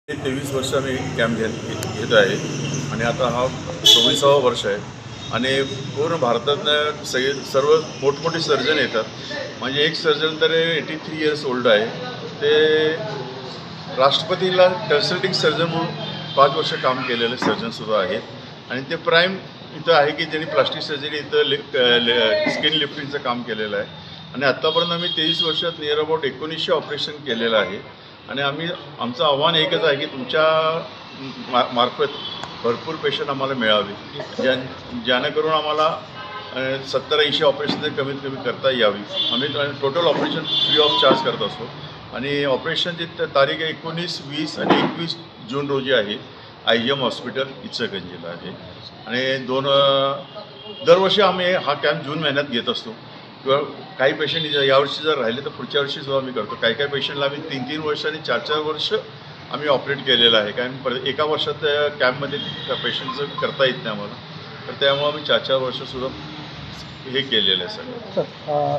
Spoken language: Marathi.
23 वर्ष मी कॅम्प घेत आहे आणि आता हा 24वा वर्ष आहे आणि पूर्ण भारतातनं सर्व मोठमोठे सर्जन येतात. म्हणजे एक सर्जन तर 83 इयर्स ओल्ड आहे. ते राष्ट्रपतीला कन्सल्टिंग सर्जन म्हणून 5 वर्ष काम केलेले सर्जनसुद्धा आहेत आणि ते प्राईम इथं आहे की ज्यांनी प्लास्टिक सर्जरी इथं स्किन लिफ्टिंगचं काम केलेलं आहे आणि आत्तापर्यंत आम्ही 23 वर्षात नियर अबाउट 1900 ऑपरेशन केलेलं आहे. आणि आमचं आव्हान एकच आहे की तुमच्या मार्फत भरपूर पेशंट आम्हाला मिळावे जेणेकरून आम्हाला 70-80 ऑपरेशन कमीत कमी करता यावी. आम्ही total operation free of charge करत असतो आणि ऑपरेशनची तारीख 19, 20 आणि 21 जून रोजी आहे. IGM हॉस्पिटल इचलकरंजीला आहे आणि दरवर्षी आम्ही हा कॅम्प जून महिन्यात घेत असतो किंवा काही पेशंट यावर्षी जर राहिले तर पुढच्या वर्षीसुद्धा आम्ही करतो. काही पेशंटला आम्ही 3-3 वर्ष आणि 4-4 वर्ष आम्ही ऑपरेट केलेलं आहे. कारण एका वर्षात कॅम्पमध्ये पेशंटचं करता येत नाही आम्हाला, तर त्यामुळे आम्ही 4-4 वर्षसुद्धा हे केलेलं आहे सगळं.